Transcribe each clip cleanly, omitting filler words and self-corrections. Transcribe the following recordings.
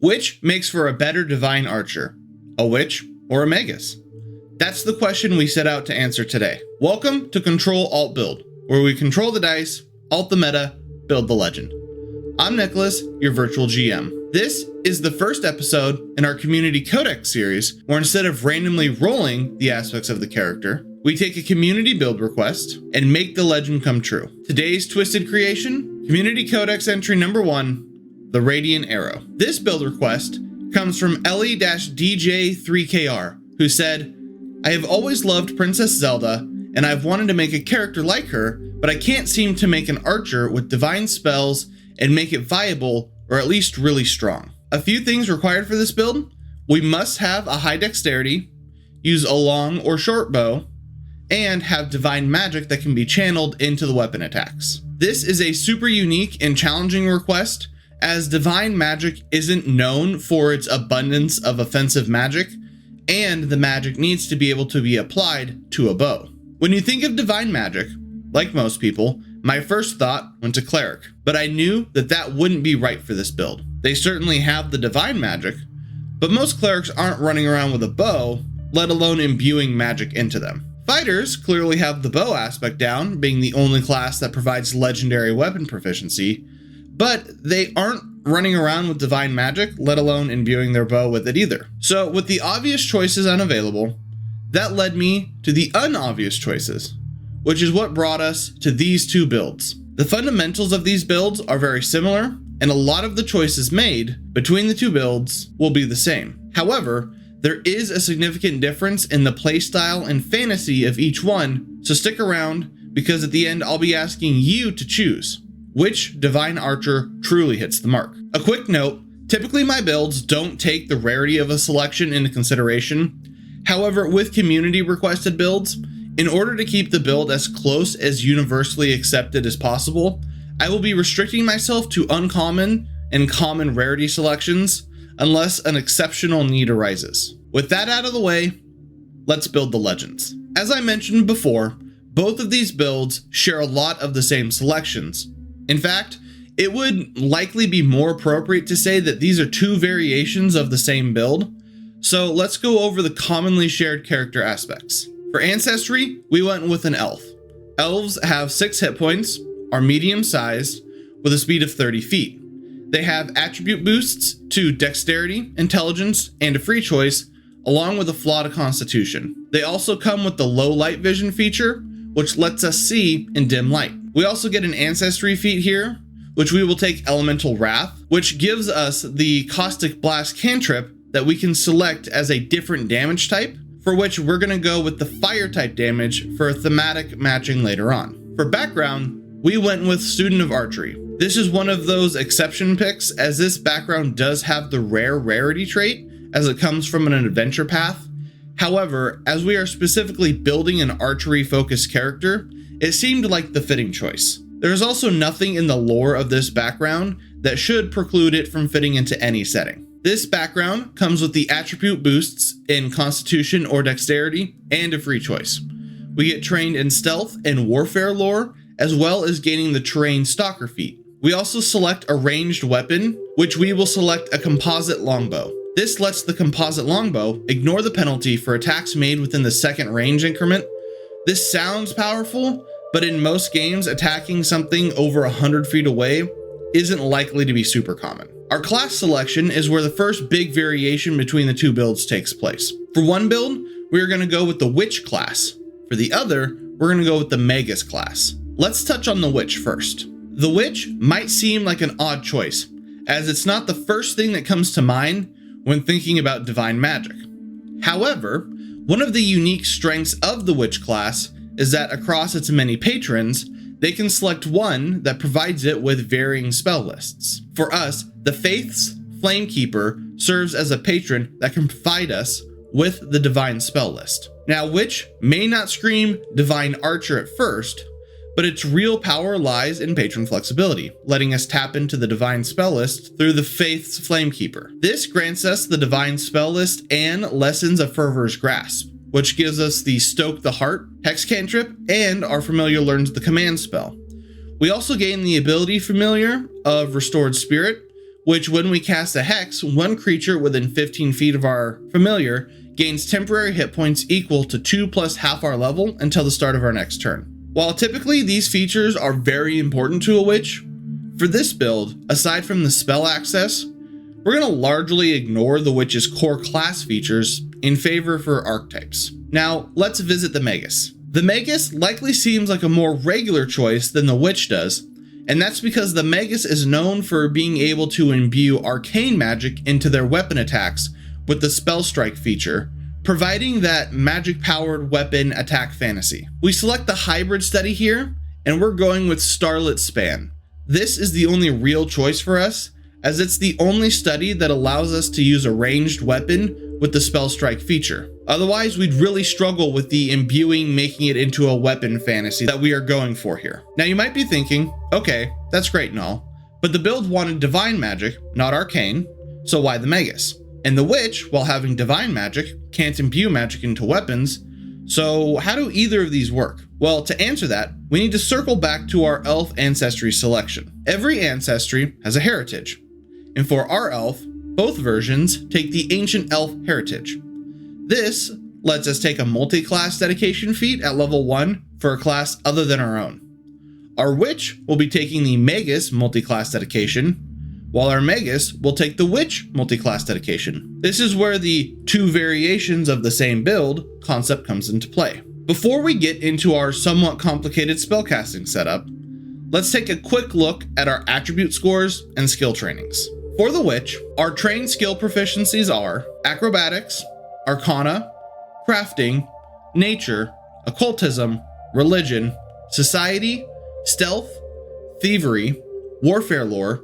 Which makes for a better divine archer? A witch or a magus? That's the question we set out to answer today. Welcome to Ctrl+Alt+Build, where we control the dice, alt the meta, build the legend. I'm Nicholas, your virtual GM. This is the first episode in our community Codex series, where instead of randomly rolling the aspects of the character, we take a community build request and make the legend come true. Today's twisted creation, community Codex entry number 1, the Radiant Arrow. This build request comes from Ellie-DJ3KR, who said, I have always loved Princess Zelda, and I've wanted to make a character like her, but I can't seem to make an archer with divine spells and make it viable, or at least really strong. A few things required for this build: we must have a high dexterity, use a long or short bow, and have divine magic that can be channeled into the weapon attacks. This is a super unique and challenging request, as divine magic isn't known for its abundance of offensive magic, and the magic needs to be able to be applied to a bow. When you think of divine magic, like most people, my first thought went to cleric, but I knew that that wouldn't be right for this build. They certainly have the divine magic, but most clerics aren't running around with a bow, let alone imbuing magic into them. Fighters clearly have the bow aspect down, being the only class that provides legendary weapon proficiency, but they aren't running around with divine magic, let alone imbuing their bow with it either. So with the obvious choices unavailable, that led me to the unobvious choices, which is what brought us to these two builds. The fundamentals of these builds are very similar, and a lot of the choices made between the two builds will be the same. However, there is a significant difference in the playstyle and fantasy of each one, so stick around, because at the end I'll be asking you to choose which divine archer truly hits the mark. A quick note, typically my builds don't take the rarity of a selection into consideration. However, with community requested builds, in order to keep the build as close as universally accepted as possible, I will be restricting myself to uncommon and common rarity selections unless an exceptional need arises. With that out of the way, let's build the legends. As I mentioned before, both of these builds share a lot of the same selections. In fact, it would likely be more appropriate to say that these are two variations of the same build. So let's go over the commonly shared character aspects. For ancestry, we went with an elf. Elves have 6 hit points, are medium sized, with a speed of 30 feet. They have attribute boosts to dexterity, intelligence, and a free choice, along with a flaw to constitution. They also come with the low light vision feature, which lets us see in dim light. We also get an ancestry feat here, which we will take Elemental Wrath, which gives us the Caustic Blast cantrip that we can select as a different damage type, for which we're going to go with the fire type damage for a thematic matching later on. For background, we went with Student of Archery. This is one of those exception picks, as this background does have the rare rarity trait, as it comes from an adventure path. However, as we are specifically building an archery focused character, it seemed like the fitting choice. There is also nothing in the lore of this background that should preclude it from fitting into any setting. This background comes with the attribute boosts in Constitution or Dexterity and a free choice. We get trained in Stealth and Warfare lore, as well as gaining the Terrain Stalker feat. We also select a ranged weapon, which we will select a composite longbow. This lets the composite longbow ignore the penalty for attacks made within the second range increment. This sounds powerful, but in most games, attacking something over 100 feet away isn't likely to be super common. Our class selection is where the first big variation between the two builds takes place. For one build, we are going to go with the Witch class. For the other, we're going to go with the Magus class. Let's touch on the Witch first. The Witch might seem like an odd choice, as it's not the first thing that comes to mind when thinking about divine magic. However, one of the unique strengths of the Witch class is that across its many patrons, they can select one that provides it with varying spell lists. For us, the Faith's Flamekeeper serves as a patron that can provide us with the divine spell list. Now, Witch may not scream divine archer at first, but its real power lies in patron flexibility, letting us tap into the divine spell list through the Faith's Flamekeeper. This grants us the divine spell list and Lessons of Fervor's Grasp, which gives us the Stoke the Heart Hex cantrip, and our familiar learns the command spell. We also gain the ability familiar of Restored Spirit, which when we cast a hex, one creature within 15 feet of our familiar gains temporary hit points equal to 2 plus half our level until the start of our next turn. While typically these features are very important to a witch, for this build, aside from the spell access, we're going to largely ignore the witch's core class features in favor for archetypes. Now, let's visit the Magus. The Magus likely seems like a more regular choice than the witch does, and that's because the Magus is known for being able to imbue arcane magic into their weapon attacks with the spellstrike feature, providing that magic-powered weapon attack fantasy. We select the hybrid study here, and we're going with Starlit Span. This is the only real choice for us, as it's the only study that allows us to use a ranged weapon with the spellstrike feature. Otherwise, we'd really struggle with the imbuing, making it into a weapon fantasy that we are going for here. Now you might be thinking, okay, that's great and all, but the build wanted divine magic, not arcane, so why the Magus? And the witch, while having divine magic, can't imbue magic into weapons, so how do either of these work? Well, to answer that, we need to circle back to our elf ancestry selection. Every ancestry has a heritage, and for our elf, both versions take the ancient elf heritage. This lets us take a multi-class dedication feat at level 1 for a class other than our own. Our witch will be taking the Magus multi-class dedication, while our Magus will take the witch multi-class dedication. This is where the two variations of the same build concept comes into play. Before we get into our somewhat complicated spellcasting setup, let's take a quick look at our attribute scores and skill trainings. For the witch, our trained skill proficiencies are acrobatics, arcana, crafting, nature, occultism, religion, society, stealth, thievery, warfare lore,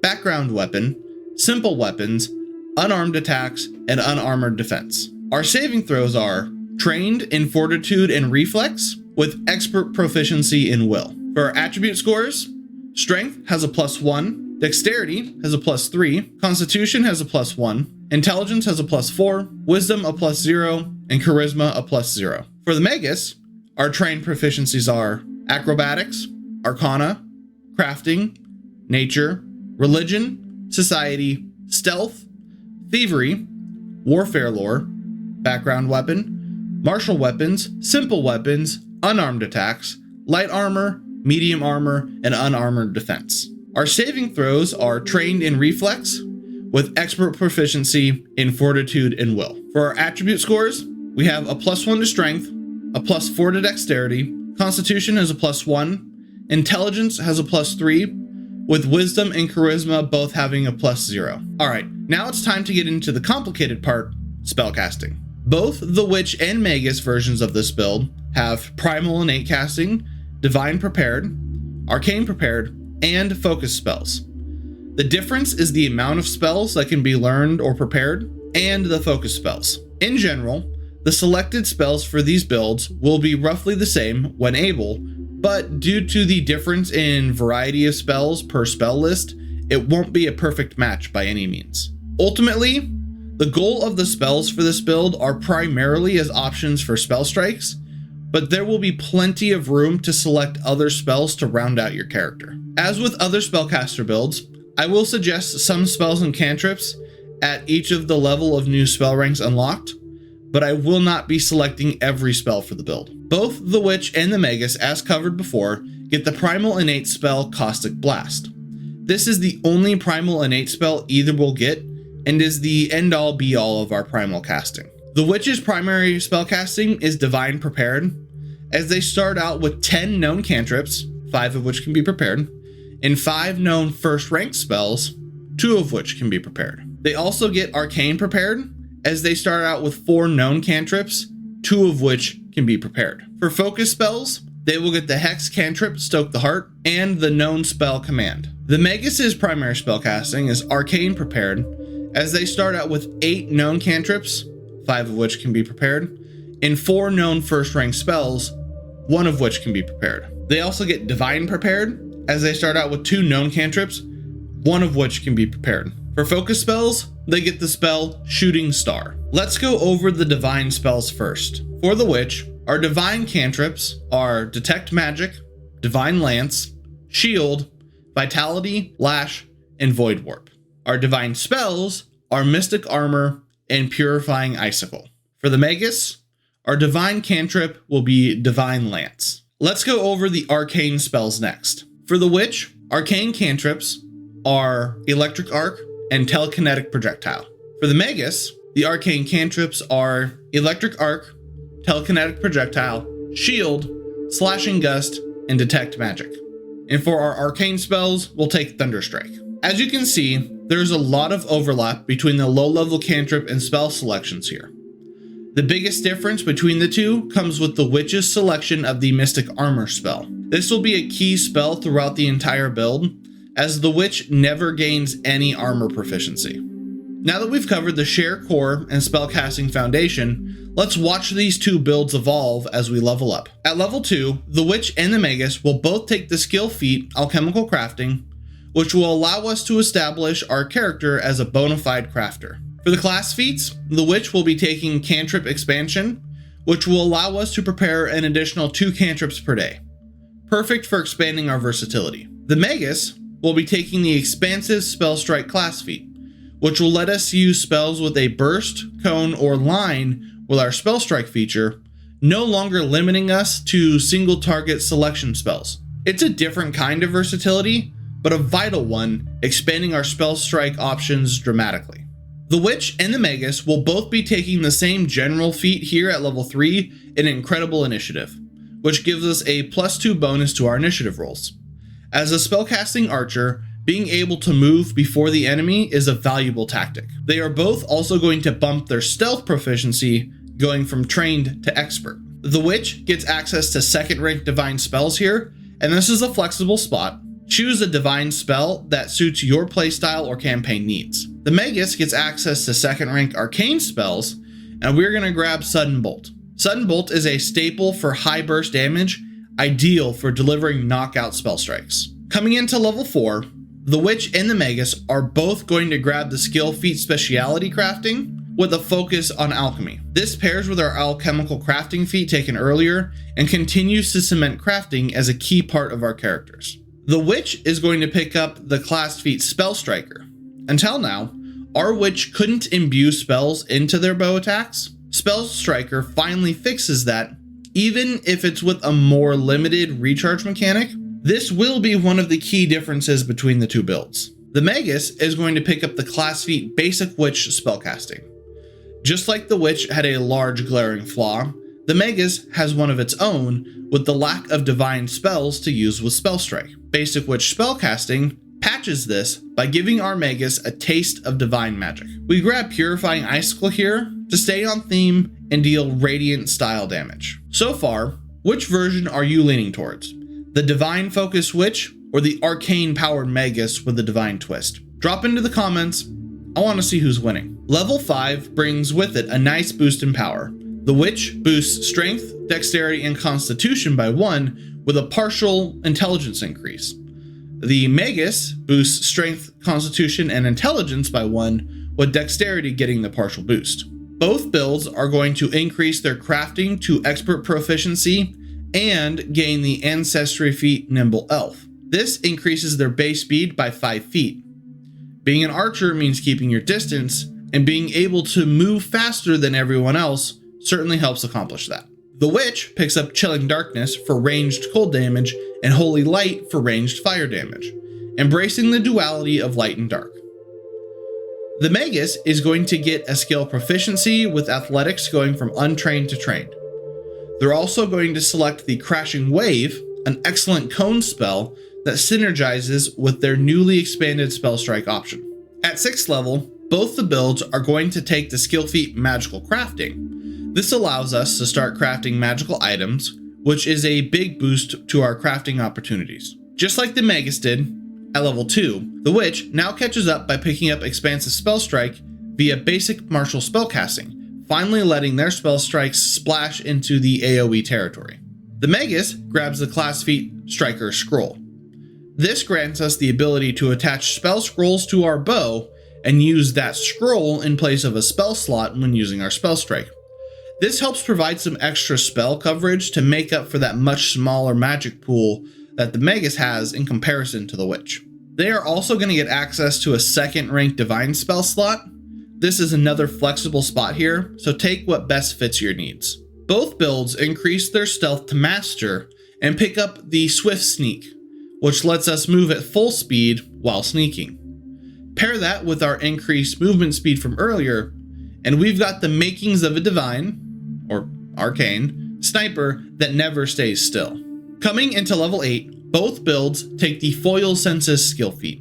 background weapon, simple weapons, unarmed attacks, and unarmored defense. Our saving throws are trained in fortitude and reflex with expert proficiency in will. For our attribute scores, strength has a +1, dexterity has a +3, constitution has a +1, intelligence has a +4, wisdom a +0, and charisma a +0. For the Magus, our trained proficiencies are acrobatics, arcana, crafting, nature, religion, society, stealth, thievery, warfare lore, background weapon, martial weapons, simple weapons, unarmed attacks, light armor, medium armor, and unarmored defense. Our saving throws are trained in reflex with expert proficiency in fortitude and will. For our attribute scores, we have a +1 to strength, a +4 to dexterity, constitution has a +1, intelligence has a +3, with wisdom and charisma both having a +0. Alright, now it's time to get into the complicated part, spellcasting. Both the Witch and Magus versions of this build have Primal Innate Casting, Divine Prepared, Arcane Prepared, and Focus spells. The difference is the amount of spells that can be learned or prepared, and the focus spells. In general, the selected spells for these builds will be roughly the same when able, but due to the difference in variety of spells per spell list, it won't be a perfect match by any means. Ultimately, the goal of the spells for this build are primarily as options for spell strikes, but there will be plenty of room to select other spells to round out your character. As with other spellcaster builds, I will suggest some spells and cantrips at each of the level of new spell ranks unlocked, but I will not be selecting every spell for the build. Both the Witch and the Magus, as covered before, get the Primal Innate spell Caustic Blast. This is the only Primal Innate spell either will get, and is the end-all be-all of our primal casting. The Witch's primary spell casting is Divine Prepared, as they start out with 10 known cantrips, 5 of which can be prepared, and 5 known first-ranked spells, 2 of which can be prepared. They also get Arcane Prepared, as they start out with 4 known cantrips, 2 of which can be prepared. For focus spells, they will get the Hex cantrip Stoke the Heart and the known spell Command. The Magus's primary spellcasting is Arcane Prepared, as they start out with 8 known cantrips, 5 of which can be prepared, and 4 known first-ranked spells, 1 of which can be prepared. They also get Divine Prepared, as they start out with 2 known cantrips, 1 of which can be prepared. For focus spells, they get the spell Shooting Star. Let's go over the divine spells first. For the Witch, our divine cantrips are Detect Magic, Divine Lance, Shield, Vitality, Lash, and Void Warp. Our divine spells are Mystic Armor and Purifying Icicle. For the Magus, our divine cantrip will be Divine Lance. Let's go over the arcane spells next. For the Witch, arcane cantrips are Electric Arc and Telekinetic Projectile. For the Magus, the arcane cantrips are Electric Arc, Telekinetic Projectile, Shield, Slashing Gust, and Detect Magic. And for our arcane spells, we'll take Thunderstrike. As you can see, there's a lot of overlap between the low-level cantrip and spell selections here. The biggest difference between the two comes with the Witch's selection of the Mystic Armor spell. This will be a key spell throughout the entire build, as the Witch never gains any armor proficiency. Now that we've covered the Share Core and Spellcasting Foundation, let's watch these two builds evolve as we level up. At level 2, the Witch and the Magus will both take the skill feat Alchemical Crafting, which will allow us to establish our character as a bona fide crafter. For the class feats, the Witch will be taking Cantrip Expansion, which will allow us to prepare an additional 2 cantrips per day. Perfect for expanding our versatility. The Magus will be taking the Expansive Spellstrike class feat, which will let us use spells with a burst, cone, or line with our Spellstrike feature, no longer limiting us to single target selection spells. It's a different kind of versatility, but a vital one, expanding our Spellstrike options dramatically. The Witch and the Magus will both be taking the same general feat here at level 3 in Incredible Initiative, which gives us a +2 bonus to our initiative rolls. As a spellcasting archer, being able to move before the enemy is a valuable tactic. They are both also going to bump their stealth proficiency, going from trained to expert. The Witch gets access to 2nd rank divine spells here, and this is a flexible spot. Choose a divine spell that suits your playstyle or campaign needs. The Magus gets access to 2nd rank arcane spells, and we're going to grab Sudden Bolt. Sudden Bolt is a staple for high burst damage, ideal for delivering knockout spell strikes. Coming into level 4, the Witch and the Magus are both going to grab the skill feat Speciality Crafting with a focus on alchemy. This pairs with our alchemical crafting feat taken earlier and continues to cement crafting as a key part of our characters. The Witch is going to pick up the class feat Spellstriker. Until now, our Witch couldn't imbue spells into their bow attacks. Spellstriker finally fixes that, even if it's with a more limited recharge mechanic. This will be one of the key differences between the two builds. The Magus is going to pick up the class feat Basic Witch Spellcasting. Just like the Witch had a large glaring flaw, the Magus has one of its own with the lack of divine spells to use with Spellstrike. Basic Witch Spellcasting patches this by giving our Magus a taste of divine magic. We grab Purifying Icicle here to stay on theme and deal radiant style damage. So far, which version are you leaning towards? The divine focused Witch or the arcane powered Magus with a divine twist? Drop into the comments. I want to see who's winning. Level 5 brings with it a nice boost in power. The Witch boosts Strength, Dexterity, and Constitution by 1 with a partial intelligence increase. The Magus boosts Strength, Constitution, and Intelligence by 1 with Dexterity getting the partial boost. Both builds are going to increase their crafting to expert proficiency and gain the Ancestry feat Nimble Elf. This increases their base speed by 5 feet. Being an archer means keeping your distance, and being able to move faster than everyone else certainly helps accomplish that. The Witch picks up Chilling Darkness for ranged cold damage and Holy Light for ranged fire damage, embracing the duality of light and dark. The Magus is going to get a skill proficiency with athletics going from untrained to trained. They're also going to select the Crashing Wave, an excellent cone spell that synergizes with their newly expanded Spellstrike option. At 6th level, both the builds are going to take the skill feat Magical Crafting. This allows us to start crafting magical items, which is a big boost to our crafting opportunities. Just like the Magus did, at level 2, the Witch now catches up by picking up Expansive Spellstrike via basic martial spellcasting, finally letting their spell strikes splash into the AoE territory. The Magus grabs the class feat Striker Scroll. This grants us the ability to attach spell scrolls to our bow and use that scroll in place of a spell slot when using our Spellstrike. This helps provide some extra spell coverage to make up for that much smaller magic pool that the Magus has in comparison to the Witch. They are also going to get access to a second rank divine spell slot. This is another flexible spot here, so take what best fits your needs. Both builds increase their stealth to master and pick up the swift sneak, which lets us move at full speed while sneaking. Pair that with our increased movement speed from earlier, and we've got the makings of a divine, or arcane, sniper that never stays still. Coming into level 8, both builds take the Foil Senses skill feat.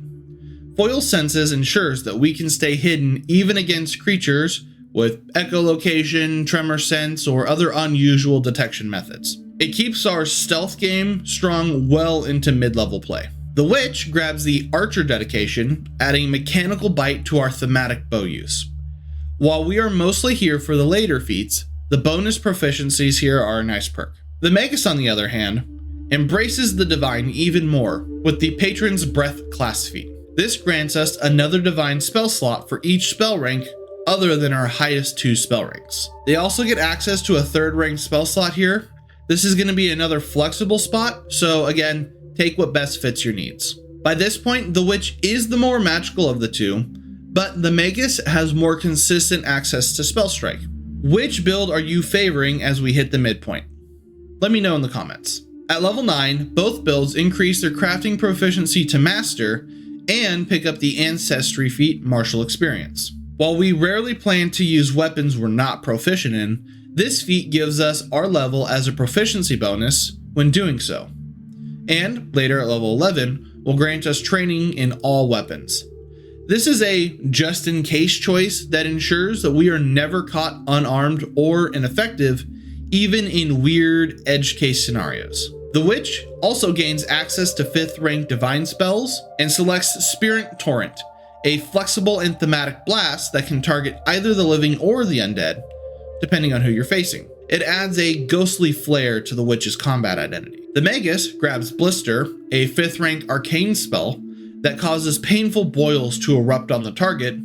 Foil Senses ensures that we can stay hidden even against creatures with echolocation, tremor sense, or other unusual detection methods. It keeps our stealth game strong well into mid-level play. The Witch grabs the Archer dedication, adding mechanical bite to our thematic bow use. While we are mostly here for the later feats, the bonus proficiencies here are a nice perk. The Magus, on the other hand, embraces the divine even more with the Patron's Breath class feat. This grants us another divine spell slot for each spell rank other than our highest 2 spell ranks. They also get access to a 3rd rank spell slot here. This is going to be another flexible spot, so again, take what best fits your needs. By this point, the Witch is the more magical of the two, but the Magus has more consistent access to spellstrike. Which build are you favoring as we hit the midpoint? Let me know in the comments. At level 9, both builds increase their crafting proficiency to master and pick up the ancestry feat martial experience. While we rarely plan to use weapons we're not proficient in, this feat gives us our level as a proficiency bonus when doing so. And later at level 11, will grant us training in all weapons. This is a just-in-case choice that ensures that we are never caught unarmed or ineffective, even in weird edge case scenarios. The Witch also gains access to 5th rank divine spells and selects Spirit Torrent, a flexible and thematic blast that can target either the living or the undead, depending on who you're facing. It adds a ghostly flair to the Witch's combat identity. The Magus grabs Blister, a 5th rank arcane spell that causes painful boils to erupt on the target,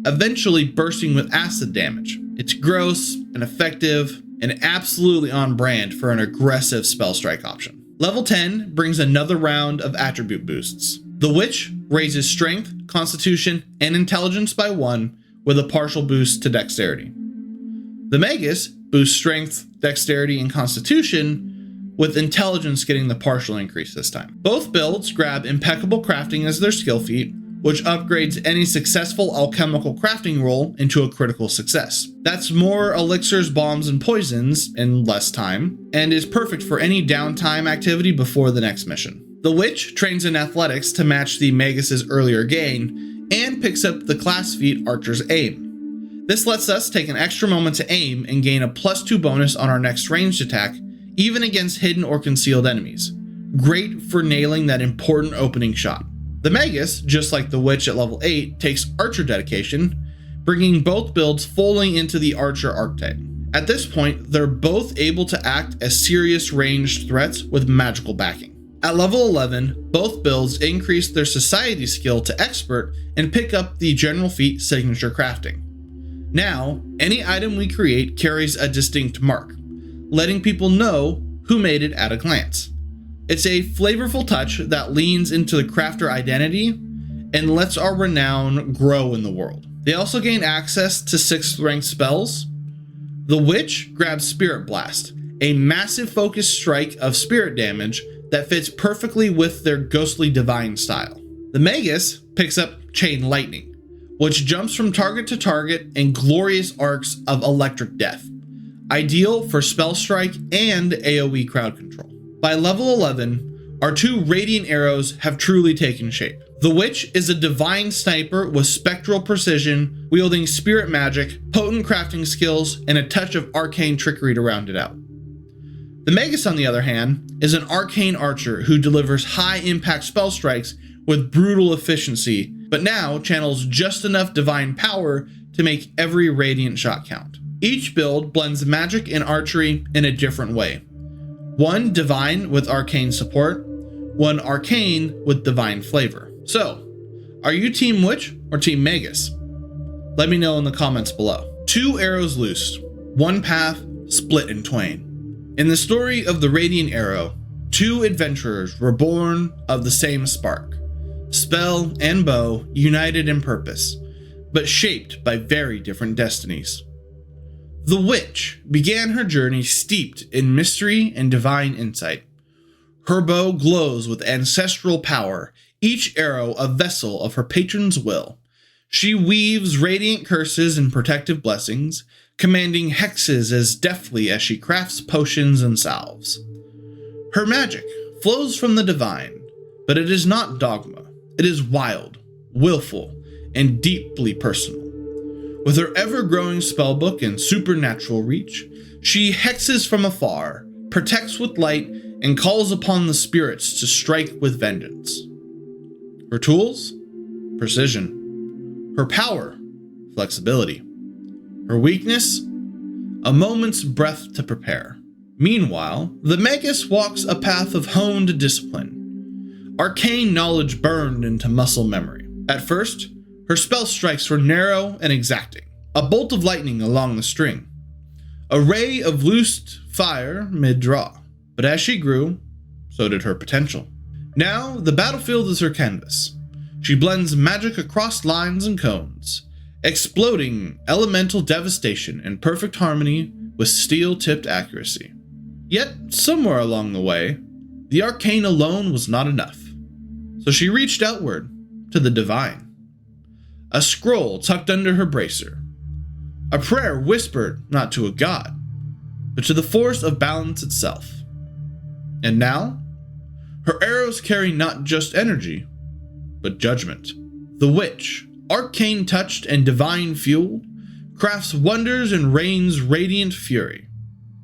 eventually bursting with acid damage. It's gross and effective and absolutely on brand for an aggressive spellstrike option. Level 10 brings another round of attribute boosts. The Witch raises strength, constitution, and intelligence by 1 with a partial boost to dexterity. The Magus boosts strength, dexterity, and constitution, with intelligence getting the partial increase this time. Both builds grab impeccable crafting as their skill feat, which upgrades any successful alchemical crafting roll into a critical success. That's more elixirs, bombs, and poisons in less time, and is perfect for any downtime activity before the next mission. The Witch trains in athletics to match the Magus's earlier gain, and picks up the class feat Archer's Aim. This lets us take an extra moment to aim and gain a +2 bonus on our next ranged attack, even against hidden or concealed enemies. Great for nailing that important opening shot. The Magus, just like the Witch at level 8, takes Archer dedication, bringing both builds fully into the Archer archetype. At this point, they're both able to act as serious ranged threats with magical backing. At level 11, both builds increase their society skill to expert and pick up the general feat signature crafting. Now, any item we create carries a distinct mark, letting people know who made it at a glance. It's a flavorful touch that leans into the crafter identity and lets our renown grow in the world. They also gain access to 6th ranked spells. The Witch grabs Spirit Blast, a massive focused strike of spirit damage that fits perfectly with their ghostly divine style. The Magus picks up Chain Lightning, which jumps from target to target in glorious arcs of electric death, ideal for spellstrike and AoE crowd control. By level 11, our 2 radiant arrows have truly taken shape. The Witch is a divine sniper with spectral precision, wielding spirit magic, potent crafting skills, and a touch of arcane trickery to round it out. The Magus, on the other hand, is an arcane archer who delivers high impact spell strikes with brutal efficiency, but now channels just enough divine power to make every radiant shot count. Each build blends magic and archery in a different way. One divine with arcane support, one arcane with divine flavor. So, are you Team Witch or Team Magus? Let me know in the comments below. 2 arrows loosed, one path split in twain. In the story of the Radiant Arrow, 2 adventurers were born of the same spark. spell, and bow united in purpose, but shaped by very different destinies. The witch began her journey steeped in mystery and divine insight. Her bow glows with ancestral power, each arrow a vessel of her patron's will. She weaves radiant curses and protective blessings, commanding hexes as deftly as she crafts potions and salves. Her magic flows from the divine, but it is not dogma. It is wild, willful, and deeply personal. With her ever-growing spellbook and supernatural reach, she hexes from afar, protects with light, and calls upon the spirits to strike with vengeance. Her tools? Precision. Her power? Flexibility. Her weakness? A moment's breath to prepare. Meanwhile, the Magus walks a path of honed discipline. Arcane knowledge burned into muscle memory. At first, her spellstrikes were narrow and exacting. A bolt of lightning along the string. A ray of loosed fire mid-draw. But as she grew, so did her potential. Now, the battlefield is her canvas. She blends magic across lines and cones, exploding elemental devastation in perfect harmony with steel-tipped accuracy. Yet, somewhere along the way, the arcane alone was not enough. So she reached outward to the divine. A scroll tucked under her bracer. A prayer whispered not to a god, but to the force of balance itself. And now, her arrows carry not just energy, but judgment. The witch, arcane touched and divine fueled, crafts wonders and rains radiant fury.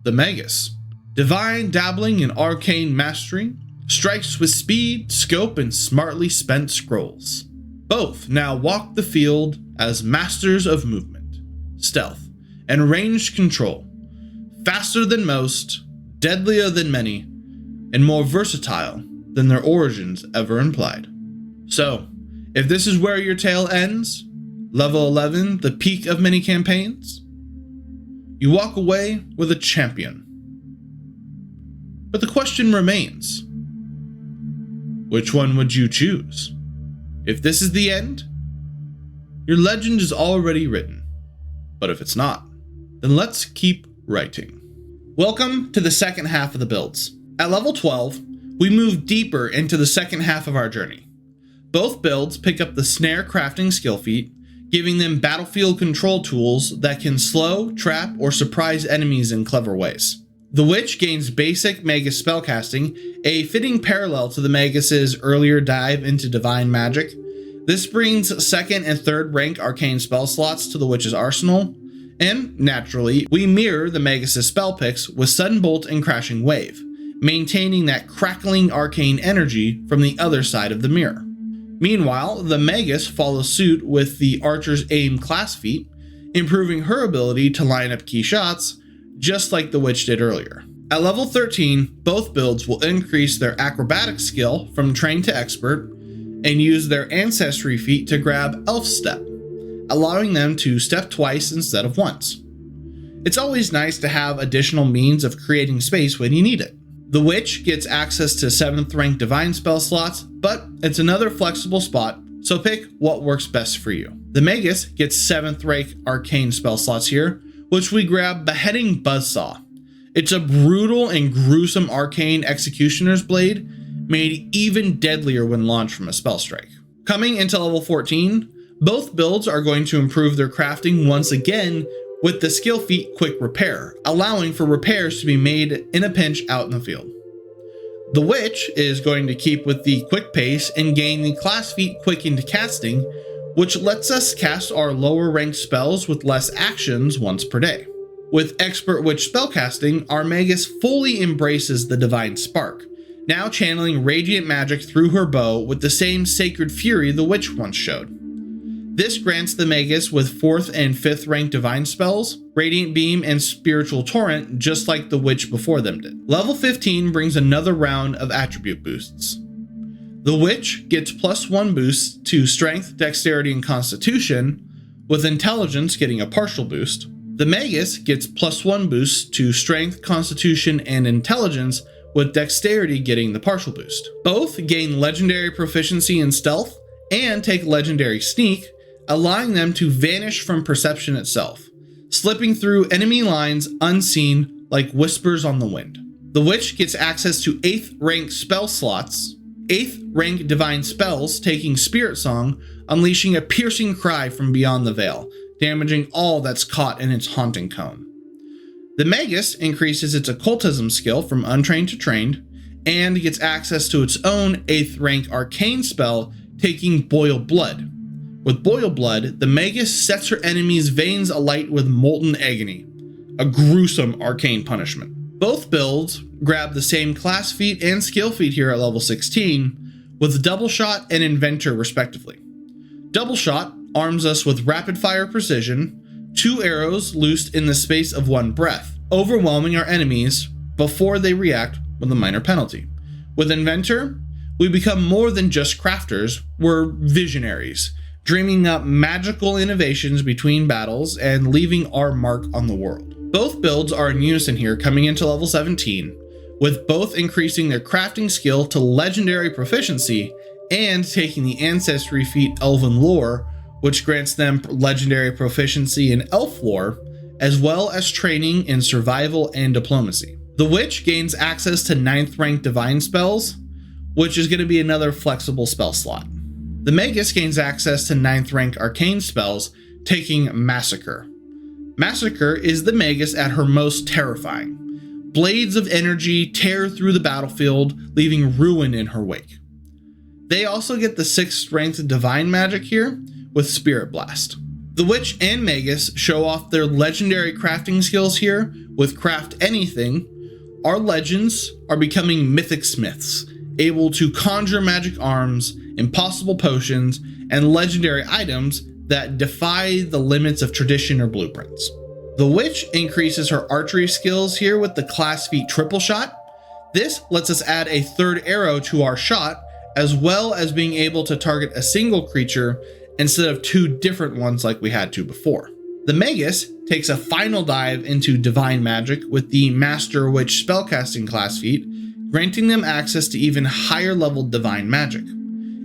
The Magus, divine dabbling in arcane mastery, strikes with speed, scope, and smartly spent scrolls. Both now walk the field as masters of movement, stealth, and ranged control, faster than most, deadlier than many, and more versatile than their origins ever implied. So, if this is where your tale ends, level 11, the peak of many campaigns, you walk away with a champion. But the question remains, which one would you choose? If this is the end, your legend is already written. But if it's not, then let's keep writing. Welcome to the second half of the builds. At level 12, we move deeper into the second half of our journey. Both builds pick up the snare crafting skill feat, giving them battlefield control tools that can slow, trap, or surprise enemies in clever ways. The Witch gains basic Magus spellcasting, a fitting parallel to the Magus's earlier dive into divine magic. This brings second and third rank arcane spell slots to the Witch's arsenal, and naturally, we mirror the Magus' spell picks with Sudden Bolt and Crashing Wave, maintaining that crackling arcane energy from the other side of the mirror. Meanwhile, the Magus follows suit with the Archer's Aim class feat, improving her ability to line up key shots, just like the Witch did earlier. At level 13, both builds will increase their acrobatics skill from trained to expert, and use their ancestry feat to grab Elf Step, allowing them to step twice instead of once. It's always nice to have additional means of creating space when you need it. The Witch gets access to 7th rank divine spell slots, but it's another flexible spot, so pick what works best for you. The Magus gets 7th rank arcane spell slots here, which we grab Beheading Buzzsaw. It's a brutal and gruesome arcane executioner's blade, made even deadlier when launched from a spellstrike. Coming into level 14, both builds are going to improve their crafting once again with the skill feat Quick Repair, allowing for repairs to be made in a pinch out in the field. The Witch is going to keep with the quick pace and gain the class feat Quickened Casting, which lets us cast our lower ranked spells with less actions once per day. With Expert Witch spellcasting, our Magus fully embraces the Divine Spark, now channeling radiant magic through her bow with the same sacred fury the Witch once showed. This grants the Magus with 4th and 5th rank divine spells, Radiant Beam and Spiritual Torrent, just like the Witch before them did. Level 15 brings another round of attribute boosts. The Witch gets +1 boosts to Strength, Dexterity, and Constitution, with Intelligence getting a partial boost. The Magus gets +1 boosts to Strength, Constitution, and Intelligence, with dexterity getting the partial boost. Both gain legendary proficiency in stealth and take legendary sneak, allowing them to vanish from perception itself, slipping through enemy lines unseen like whispers on the wind. The witch gets access to 8th rank spell slots, 8th rank divine spells taking Spirit Song, unleashing a piercing cry from beyond the veil, damaging all that's caught in its haunting cone. The Magus increases its occultism skill from untrained to trained, and gets access to its own 8th rank arcane spell taking Boil Blood. With Boil Blood, the Magus sets her enemies' veins alight with molten agony, a gruesome arcane punishment. Both builds grab the same class feat and skill feat here at level 16, with Double Shot and Inventor respectively. Double Shot arms us with rapid fire precision, 2 arrows loosed in the space of 1 breath, overwhelming our enemies before they react with a minor penalty. With Inventor, we become more than just crafters, we're visionaries, dreaming up magical innovations between battles and leaving our mark on the world. Both builds are in unison here coming into level 17, with both increasing their crafting skill to legendary proficiency and taking the ancestry feat Elven Lore, which grants them legendary proficiency in elf lore, as well as training in survival and diplomacy. The witch gains access to 9th rank divine spells, which is going to be another flexible spell slot. The Magus gains access to 9th rank arcane spells, taking Massacre. Massacre is the Magus at her most terrifying. Blades of energy tear through the battlefield, leaving ruin in her wake. They also get the 6th ranked divine magic here with Spirit Blast. The Witch and Magus show off their legendary crafting skills here with Craft Anything. Our legends are becoming mythic smiths, able to conjure magic arms, impossible potions, and legendary items that defy the limits of tradition or blueprints. The Witch increases her archery skills here with the class feat Triple Shot. This lets us add a 3rd arrow to our shot, as well as being able to target a single creature instead of 2 different ones like we had to before. The Magus takes a final dive into divine magic with the Master Witch spellcasting class feat, granting them access to even higher level divine magic,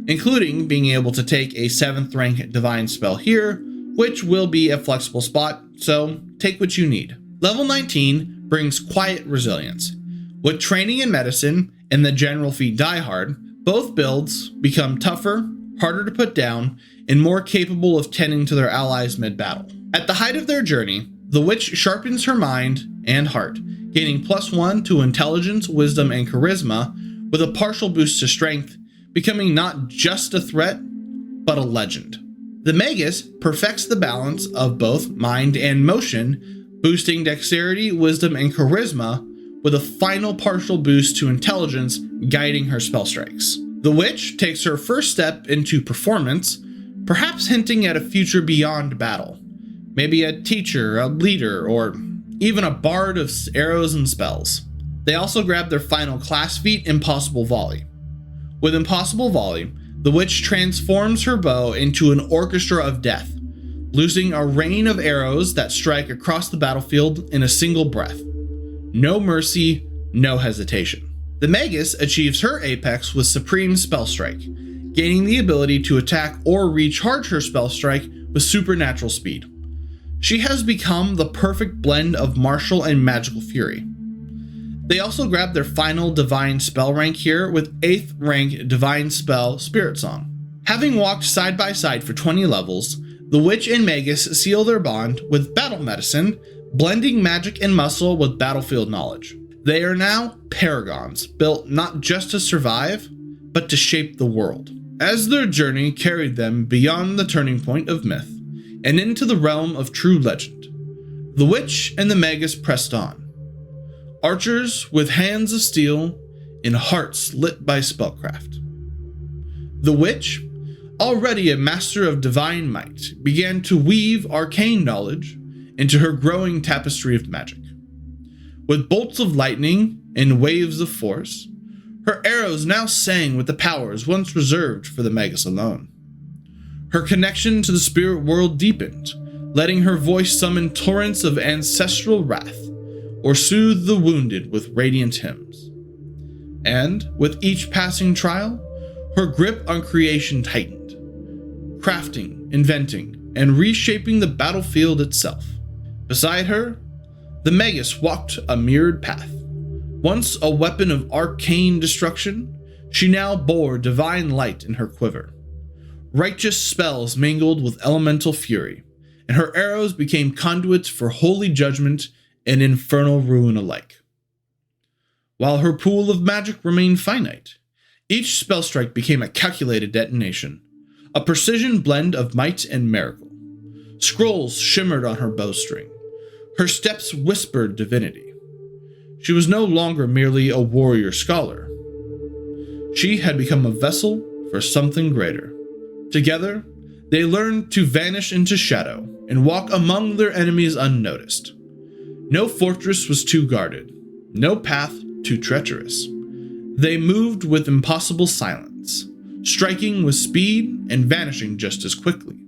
including being able to take a 7th rank divine spell here, which will be a flexible spot, so take what you need. Level 19 brings Quiet Resilience. With training in medicine and the general feat Die Hard, both builds become tougher, harder to put down, and more capable of tending to their allies mid-battle. At the height of their journey, the Witch sharpens her mind and heart, gaining +1 to intelligence, wisdom, and charisma, with a partial boost to strength, becoming not just a threat, but a legend. The Magus perfects the balance of both mind and motion, boosting dexterity, wisdom, and charisma, with a final partial boost to intelligence, guiding her spellstrikes. The Witch takes her first step into performance, perhaps hinting at a future beyond battle. Maybe a teacher, a leader, or even a bard of arrows and spells. They also grab their final class feat, Impossible Volley. With Impossible Volley, the Witch transforms her bow into an orchestra of death, loosing a rain of arrows that strike across the battlefield in a single breath. No mercy, no hesitation. The Magus achieves her apex with Supreme Spellstrike, gaining the ability to attack or recharge her Spellstrike with supernatural speed. She has become the perfect blend of martial and magical fury. They also grab their final divine spell rank here with 8th rank divine spell Spirit Song. Having walked side by side for 20 levels, the Witch and Magus seal their bond with battle medicine, blending magic and muscle with battlefield knowledge. They are now paragons, built not just to survive, but to shape the world. As their journey carried them beyond the turning point of myth, and into the realm of true legend, the Witch and the Magus pressed on. Archers with hands of steel and hearts lit by spellcraft. The Witch, already a master of divine might, began to weave arcane knowledge into her growing tapestry of magic. With bolts of lightning and waves of force, her arrows now sang with the powers once reserved for the Magus alone. Her connection to the spirit world deepened, letting her voice summon torrents of ancestral wrath, or soothe the wounded with radiant hymns. And with each passing trial, her grip on creation tightened, crafting, inventing, and reshaping the battlefield itself. Beside her, the Magus walked a mirrored path. Once a weapon of arcane destruction, she now bore divine light in her quiver. Righteous spells mingled with elemental fury, and her arrows became conduits for holy judgment and infernal ruin alike. While her pool of magic remained finite, each spellstrike became a calculated detonation, a precision blend of might and miracle. Scrolls shimmered on her bowstring. Her steps whispered divinity. She was no longer merely a warrior scholar. She had become a vessel for something greater. Together, they learned to vanish into shadow and walk among their enemies unnoticed. No fortress was too guarded, no path too treacherous. They moved with impossible silence, striking with speed and vanishing just as quickly,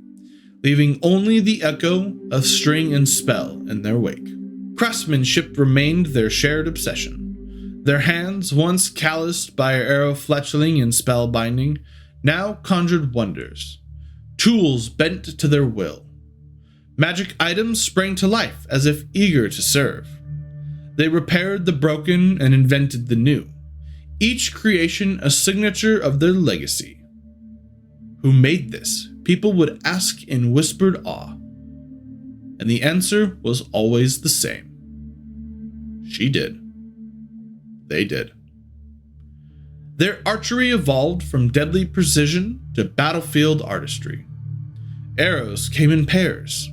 leaving only the echo of string and spell in their wake. Craftsmanship remained their shared obsession. Their hands, once calloused by arrow fletching and spell binding, now conjured wonders, tools bent to their will. Magic items sprang to life as if eager to serve. They repaired the broken and invented the new, each creation a signature of their legacy. Who made this? People would ask in whispered awe, and the answer was always the same. She did. They did. Their archery evolved from deadly precision to battlefield artistry. Arrows came in pairs,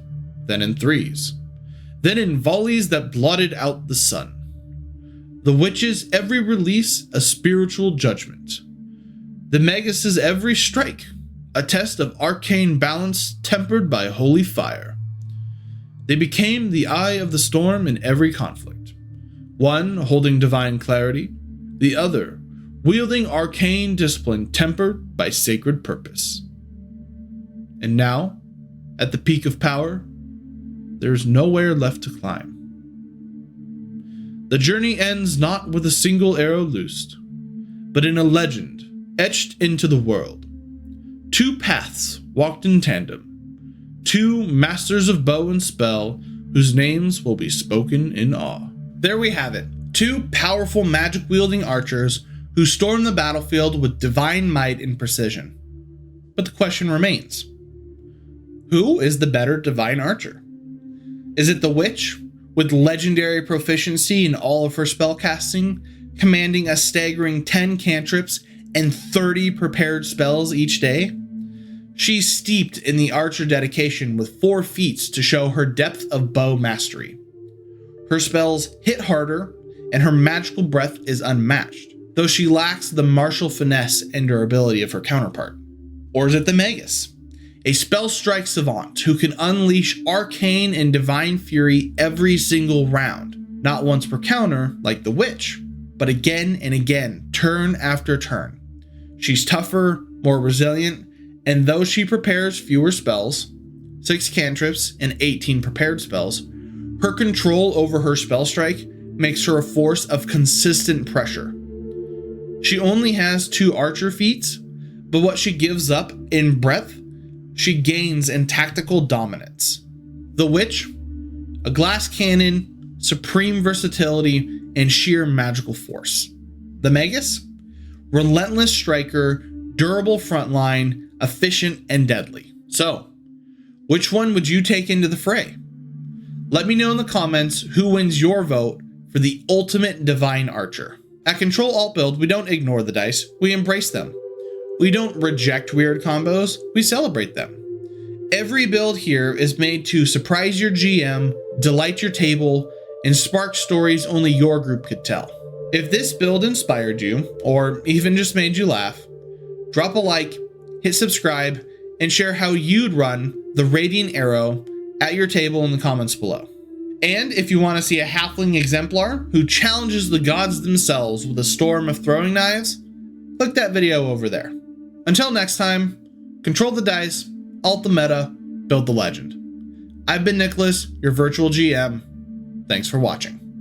then in threes, then in volleys that blotted out the sun. The witch's every release a spiritual judgment. The Magus's every strike a test of arcane balance tempered by holy fire. They became the eye of the storm in every conflict, one holding divine clarity, the other wielding arcane discipline tempered by sacred purpose. And now, at the peak of power, there is nowhere left to climb. The journey ends not with a single arrow loosed, but in a legend etched into the world. Two paths walked in tandem, two masters of bow and spell whose names will be spoken in awe. There we have it, two powerful magic-wielding archers who storm the battlefield with divine might and precision. But the question remains, who is the better divine archer? Is it the witch, with legendary proficiency in all of her spellcasting, commanding a staggering 10 cantrips and 30 prepared spells each day? She's steeped in the archer dedication with 4 feats to show her depth of bow mastery. Her spells hit harder, and her magical breath is unmatched, though she lacks the martial finesse and durability of her counterpart. Or is it the Magus, a spellstrike savant who can unleash arcane and divine fury every single round, not once per counter like the witch, but again and again, turn after turn. She's tougher, more resilient, and though she prepares fewer spells, 6 cantrips and 18 prepared spells, her control over her spellstrike makes her a force of consistent pressure. She only has 2 archer feats, but what she gives up in breadth, she gains in tactical dominance. The witch, a glass cannon, supreme versatility, and sheer magical force. The Magus, relentless striker, durable frontline, efficient and deadly. So, which one would you take into the fray? Let me know in the comments who wins your vote for the ultimate divine archer. At Ctrl+Alt+Build, we don't ignore the dice, we embrace them. We don't reject weird combos, we celebrate them. Every build here is made to surprise your GM, delight your table, and spark stories only your group could tell. If this build inspired you, or even just made you laugh, drop a like, hit subscribe, and share how you'd run the Radiant Arrow at your table in the comments below. And if you want to see a halfling exemplar who challenges the gods themselves with a storm of throwing knives, click that video over there. Until next time, control the dice, alt the meta, build the legend. I've been Nicholas, your virtual GM. Thanks for watching.